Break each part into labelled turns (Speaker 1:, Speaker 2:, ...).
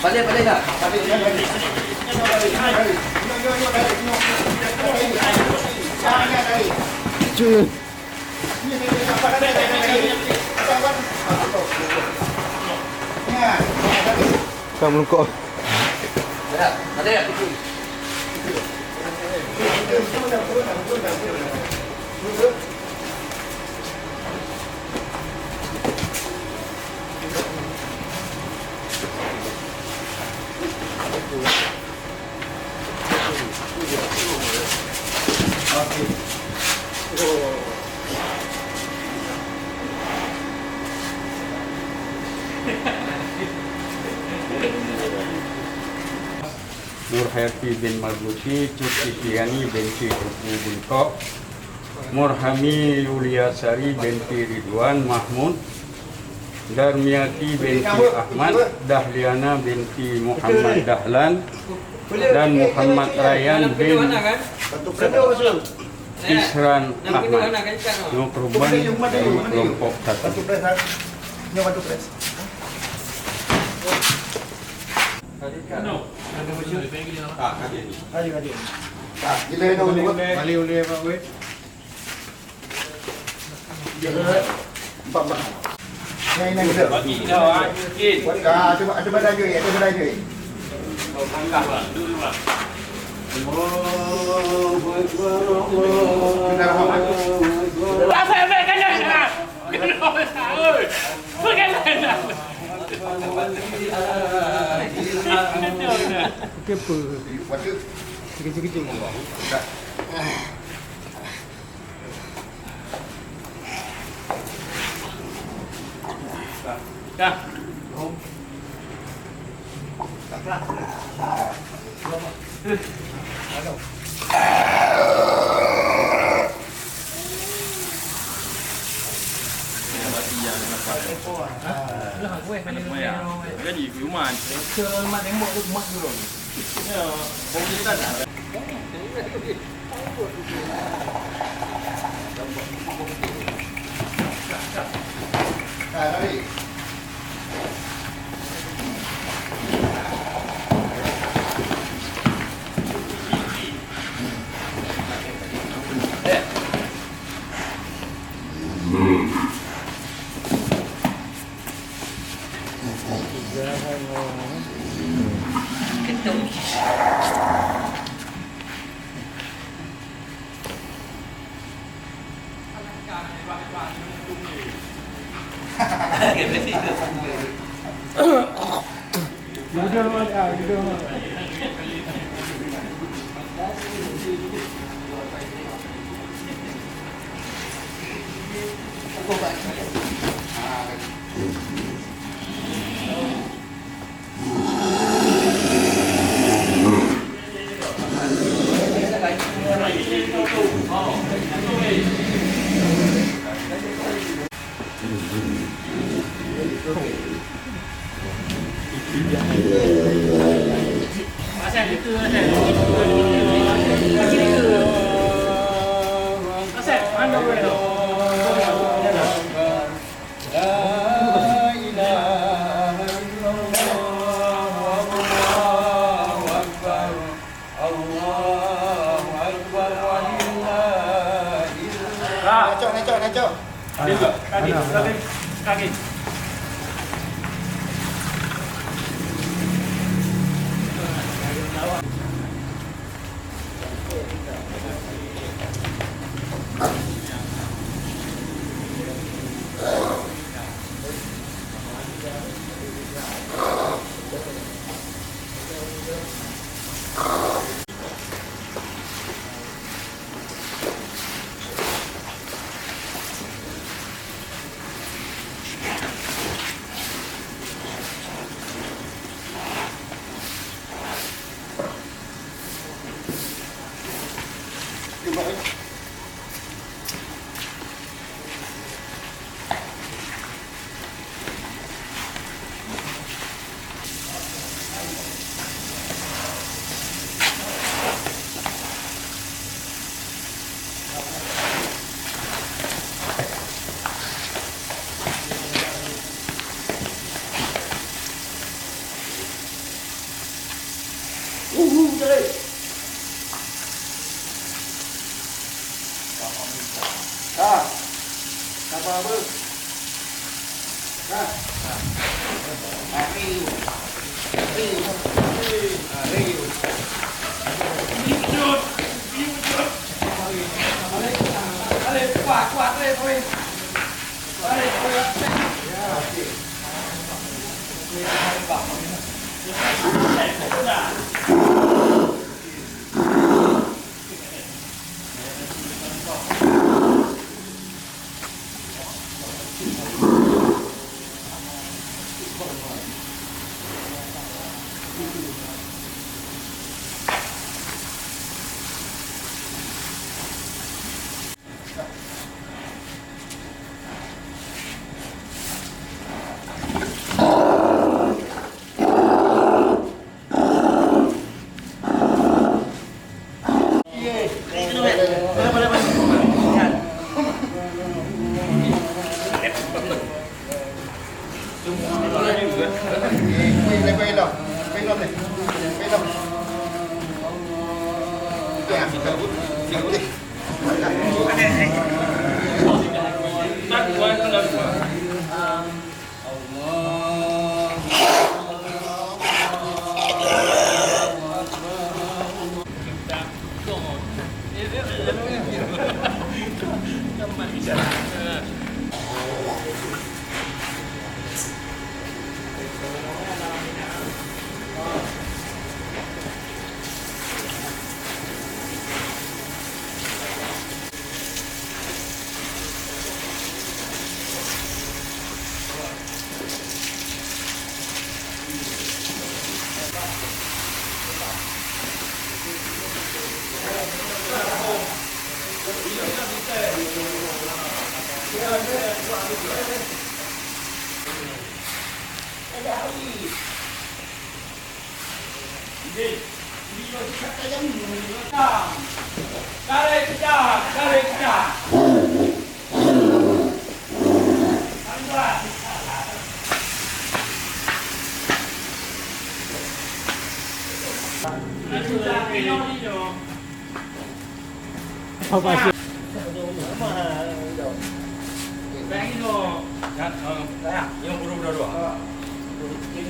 Speaker 1: Balik dah. Cuy. Kamu kok. Ada ya?
Speaker 2: Nurhayati bin Marbuti, Cukitiani binti Ruku Binko, Murhami Yuliasari binti Ridwan Mahmud, Darmiati binti Ahmad, Dahliana binti Muhammad Dahlan, dan Muhammad Rayyan bin Isran Ahmad. Nukruban dari kelompok 1.
Speaker 3: Balik boleh Pak Wei.
Speaker 4: Bagi dah ah, mungkin.
Speaker 3: Ada badan je, ada badan je.
Speaker 4: Oh, tangkap lah, duduk lah. Apa yang baik kena? Kena oi. Bukan lah.
Speaker 3: Kenapa? Kecil-kecil.
Speaker 4: Dah. Jadi rumah. Mak tembok tu mak dulu. Ya, boleh tak ada. Asal itu asal mana boleh tu?
Speaker 3: Necok.
Speaker 4: Kaki.
Speaker 3: Ah. Sabar apa? Ah. Riu. Riu. Riu.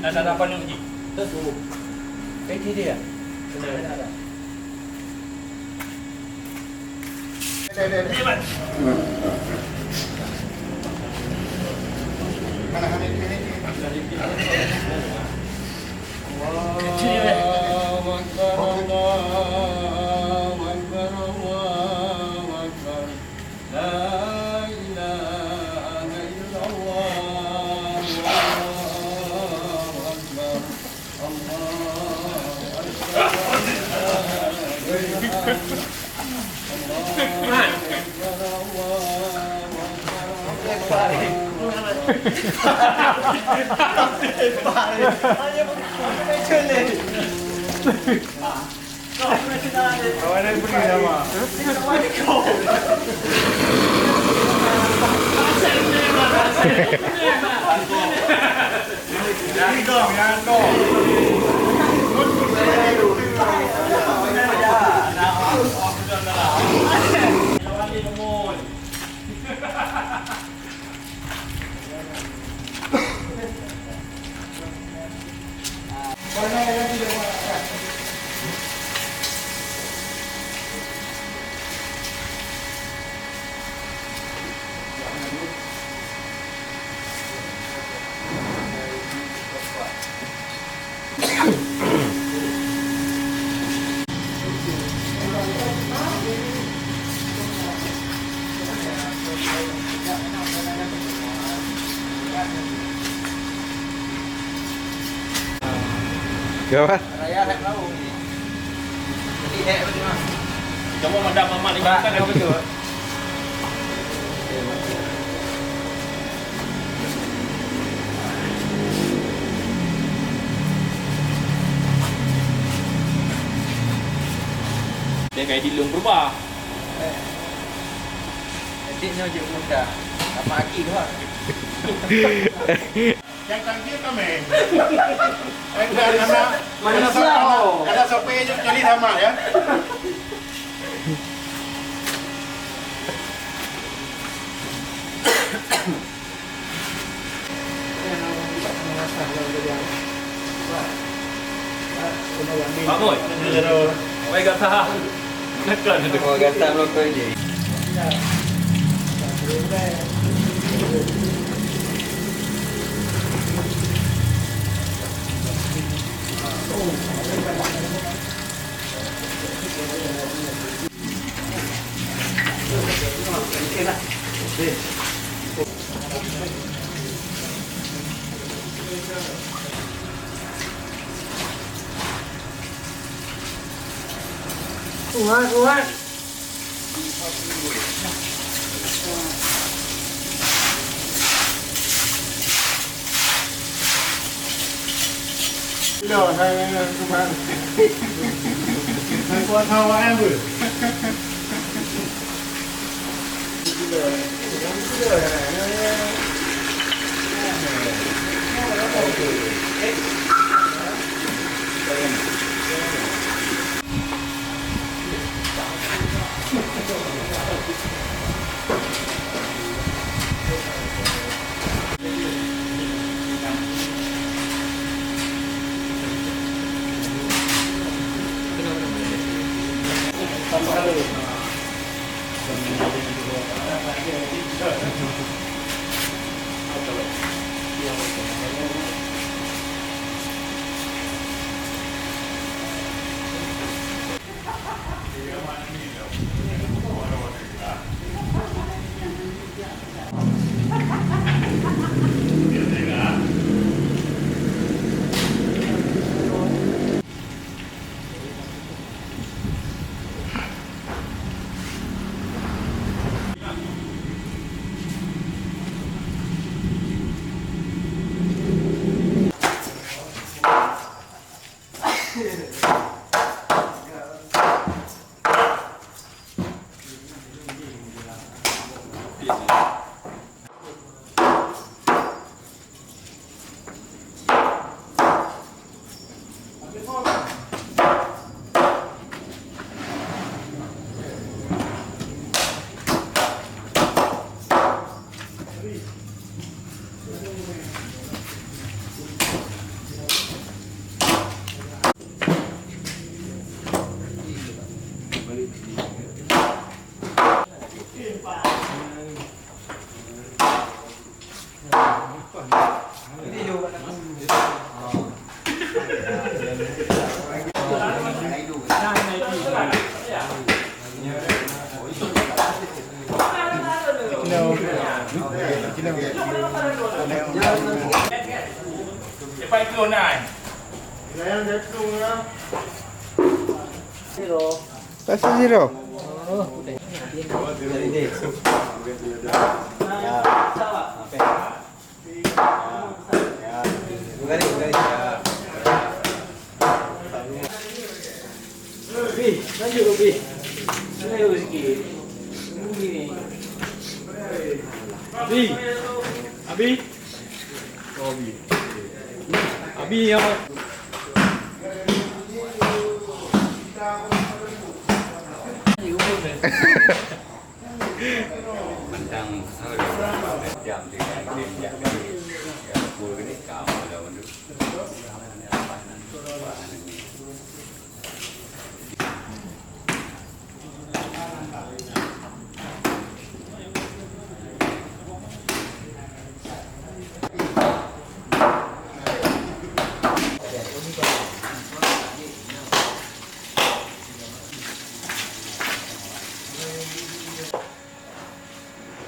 Speaker 4: Ada apa nih? Dia.
Speaker 1: Gawat.
Speaker 3: Raya hek lau. Jadi hek betul mas.
Speaker 4: Coba madam mamak dimakan apa tu? Dia kayak dilung berubah.
Speaker 3: Editnya je mudah. Apa lagi tu ah?
Speaker 5: Yang tangkir kami. Ada sopi jadi sama ya.
Speaker 4: Pak Moy. Baik kata. Nekan itu.
Speaker 3: Mau kata rokok je.
Speaker 6: Kuat.
Speaker 5: Tidak, saya kemarin. Saya kuat hawa bu.
Speaker 4: Cepat ke Onai.
Speaker 1: Pasal zero.
Speaker 4: Abi yang
Speaker 2: Bentang jam dengan tim yang pul ini kau ada untuk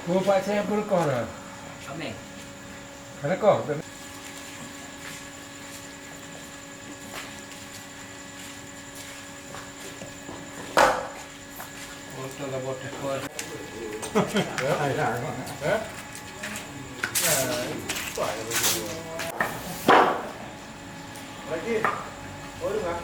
Speaker 1: Bapak saya berkah dah.
Speaker 3: Amin.
Speaker 1: Ada kau?
Speaker 3: Foto ke foto kuat.
Speaker 5: Lagi. Oh, enggak.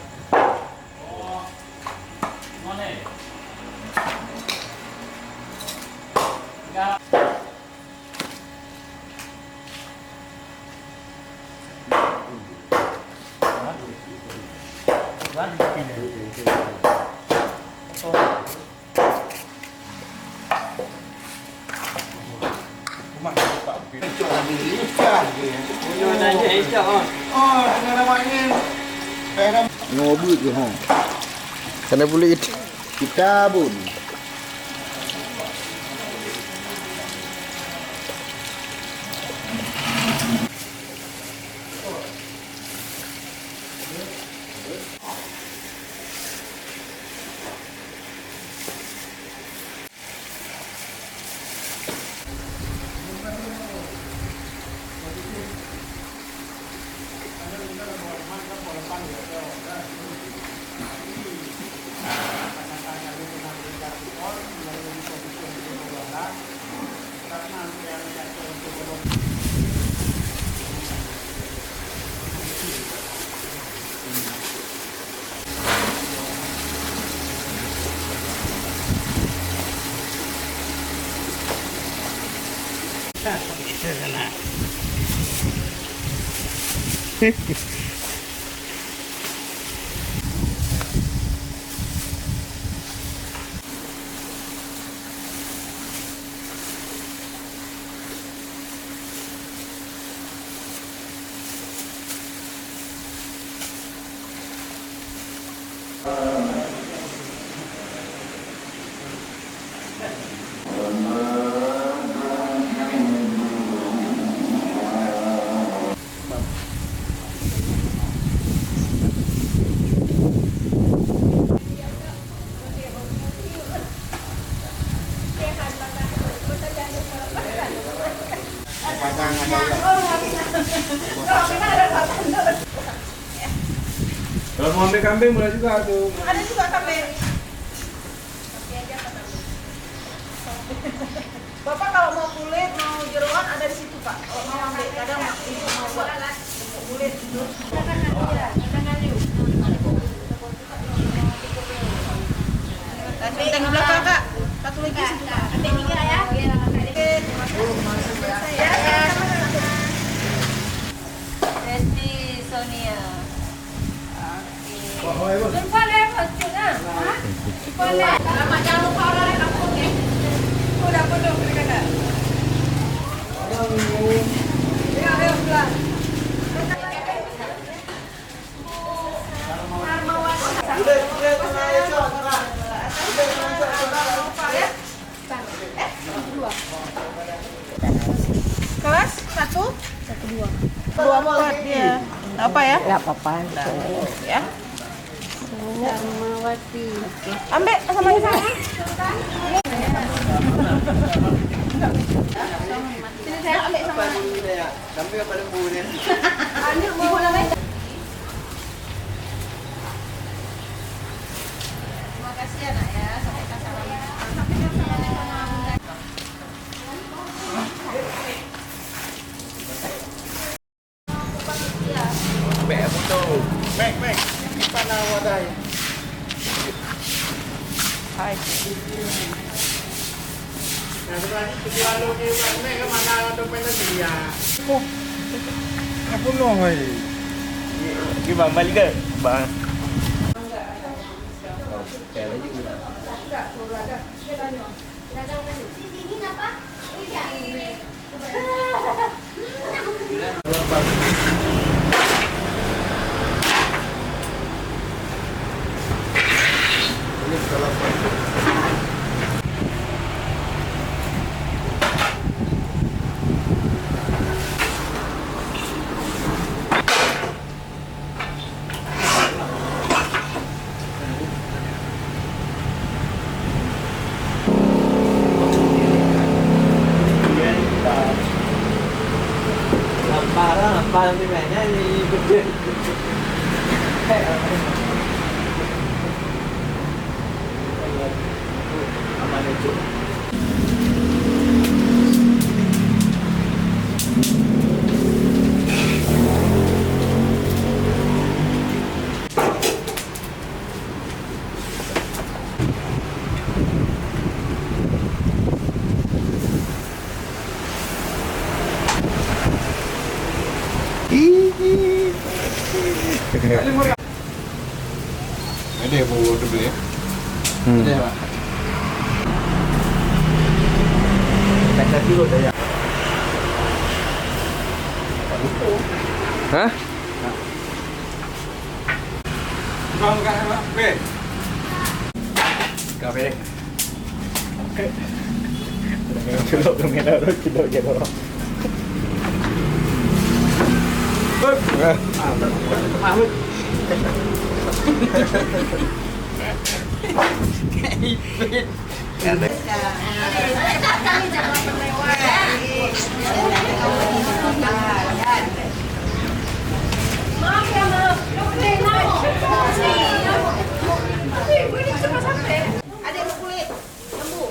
Speaker 4: mana?
Speaker 5: Rumah Pak. Ngobut je ha.
Speaker 3: Kena bulit.
Speaker 5: Kita bun.
Speaker 1: Kalau mau ambil kambing boleh juga tuh.
Speaker 6: Ada juga kambing. Bapak kalau mau kulit, mau jeroan ada di situ Pak. Kalau mau ambil, kadang ibu mau buat kulit itu. Teng belakang Kak. Satu lagi situ Kak. Ada tiga ya.
Speaker 7: Resti Sonia. Lupa deh macet ah. Lupa deh. Lama jangan lupa orang kampung ya. Udah penuh mereka dah. Ayo pelan.
Speaker 6: Kelas 1? 1, 2. 2, 4 ya. Apa ya?
Speaker 7: Enggak apa-apa.
Speaker 6: Ya.
Speaker 7: Darmawati.
Speaker 6: Ambil sama di sana. Sini saya ambil sama.
Speaker 3: Kami apa lembu ni?
Speaker 6: Ambil mau namanya.
Speaker 7: Terima kasih ya nak ya. Sampaikan salam. Sampaikan salam sama Bunda.
Speaker 3: Bek foto.
Speaker 5: Mek. Kita nak wadai.
Speaker 6: Hai.
Speaker 5: Nah, setelah kedua lo ke mek ke mana untuk main dia. Apa lo hai?
Speaker 3: Gimana balik ke? Bang. Parah, apa nanti mainnya ini gede. Aman itu.
Speaker 5: Ada yang mau order ya? Ada Pak.
Speaker 3: Kata dulu dah ya. Hah?
Speaker 1: Bang, bukan apa? Oke.
Speaker 3: Kafe deh.
Speaker 5: Celok kamera ro celok je ro.
Speaker 6: Kami jangan berlewat.
Speaker 7: Maaf ya, maaf. Ini cuma sampai.
Speaker 6: Ada yang kulit lembu.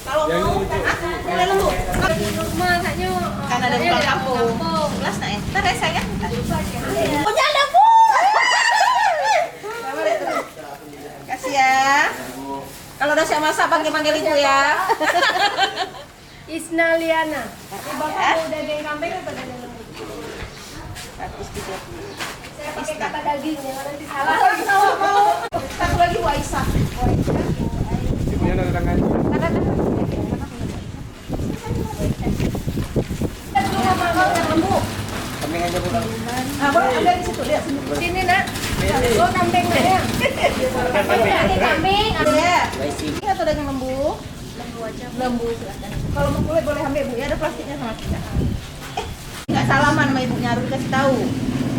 Speaker 6: Kalau mau, kulit lembu.
Speaker 7: Masaknya
Speaker 6: Kan ada di kampung. Gelas nak ya? Ntar ya sayang. Punya lembu. Kasih ya. Kalau udah siap masak panggil ibu ya.
Speaker 7: Isna Liana. Bapak daging kambing atau daging lembu?
Speaker 6: 130.
Speaker 7: Saya pakai kata daging, jangan nanti salah.
Speaker 6: Satu lagi Bu Aisyah.
Speaker 1: Ibunya ada tangan.
Speaker 6: Lembu.
Speaker 3: Kambing aja bukan.
Speaker 6: Nah, boleh ada di situ lihat sini.
Speaker 7: Sini nak. Oh kambing nak ya. Daging kambing.
Speaker 6: Ada ya. Ini atau daging lembu?
Speaker 7: Lembu aja.
Speaker 6: Lembu silakan. Kalau mau kulit boleh ambil Bu ya, ada plastiknya sama kita. Nggak salaman sama ibunya, harus dikasih tahu.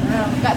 Speaker 6: Nah, enggak.